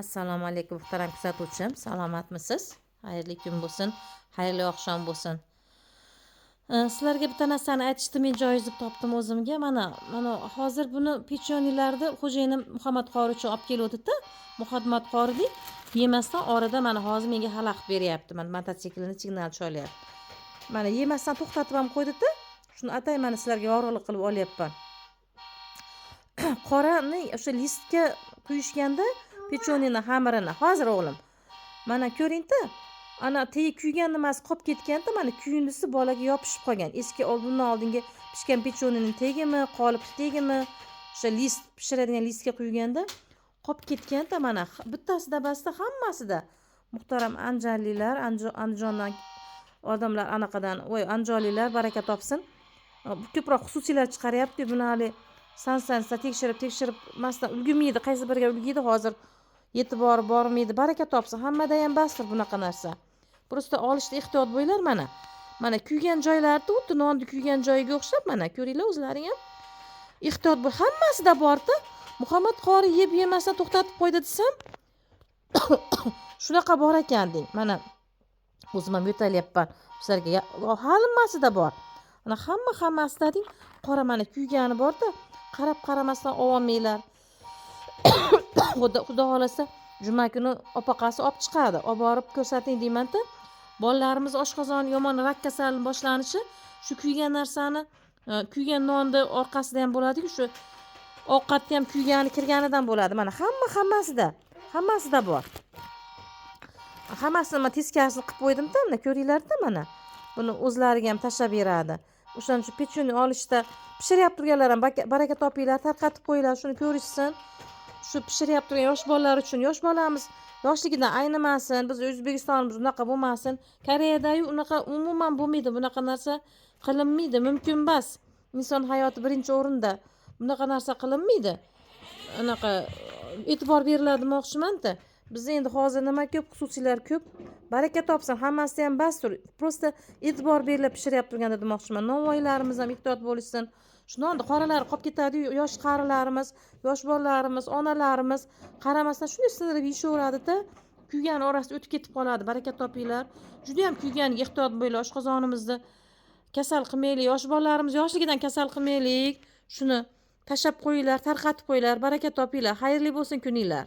Assalomu alaykum muhtaram kuzatuvchim, salomatmisiz? Xayrli kun bo'lsin, xayrli oqshom bo'lsin. Sizlarga bitta narsani aytishni men joiz deb topdim o'zimga. Mana hozir buni pechonilarni xo'jayinim Muhammad Qori uchun olib keluvdi-da. Muhammad Qori yemasdan orada mana hozir menga xalaqit beryapti. Mana mototsiklini signal cholyapti. Mana yemasdan to'xtatib ham qo'ydi-da. Shuni atay mana sizlarga yorug'lik qilib olyapman. Qorani o'sha listga quyishganda pechonini xamirini hozir o'g'lim. Mana ko'ring-da. Ana tegi kuygan nimasi qolib ketganda, mana kuyinisi bolaga yopishib qolgan. Eski bundan oldingi pishgan pechonining tegimi, qolip tegimi, o'sha list pishiradigan listga quyganda qolib ketganda mana bittasida basda hammasida muhtaram anjanlilar, Andijondan odamlar anaqadan, voy anjonlilar baraka topsin. Ko'proq xususiylar chiqaryapti. Buni hali sansa tekshirib masdan ulgurmaydi, qaysi biriga ulgiydi hozir e'tibori bormaydi. Baraka topsin. Hammada ham basdir bunaqa narsa. Prosta olishda ehtiyot bo'linglar mana. Mana kuygan joylarda xuddi nonni kuygan joyiga o'xshab mana ko'ringlar o'zlaring ham. Ehtiyot bo'l. Hammasida bor-da. Muhammad Qori yeb yemasdan to'xtatib qo'ydi desam, shunaqa bor ekan deng. Mana o'zim ham yo'talyapman. Sizlarga hammasida bor. Mana hammasida deng, qora mana kuygani bor-da. Qarab qaramasdan olmanglar. Xudo xolasa juma kuni opaqasi olib chiqadi. Olib borib ko'rsating deyman-da. Bolalarimiz oshqozoni yomon rak kasali boshlanishi shu kuygan narsani, kuygan nonni orqasida ham bo'ladi-ku, shu ovqatda ham kuygani kirganidan bo'ladi. Mana hammasida bor. Hammasini men teskarisini qilib qo'ydim-da, mana ko'ringlar-da mana. Buni o'zlariga ham tashlab beradi. O'shaning uchun pechoni olishda pishiryapti turganlar ham baraka topinglar, tarqatib qo'yinglar, shuni ko'rishsin. Shu pishiryapti turgan yosh bolalar uchun, yosh bolamiz yoshligidan aynimasin, biz O'zbekistonimiz unaqa bo'lmasin. Koreyada-yu unaqa umuman bo'lmaydi, bunaqa narsa qilinmaydi, mumkin emas. Inson hayoti birinchi o'rinda. Bunaqa narsa qilinmaydi. Unaqa e'tibor beriladi demoqchiman-da. Bizda endi hozir nima ko'p, xususiylar ko'p. Baraka topsin, hammasi ham bastur. Prosta e'tibor berilib pishiryapti turganda demoqchiman. Novvoylarimiz ham ehtiyot bo'lishsin. Shundan qoralari qolib ketadi-yu, yosh qarilarimiz, yosh bolalarimiz, onalarimiz qaramasdan shunday sindirib yeyishaveradi-da. Kuygan orasida o'tib ketib qoladi. Baraka topinglar. Juda ham kuyganiga ehtiyot bo'linglar. Oshqozonimizni kasal qilmaylik. Yosh bolalarimiz yoshligidan kasal qilmaylik. Shuni tashlab qo'yinglar, tarqatib qo'yinglar. Baraka topinglar. Xayrli bo'lsin kuninglar.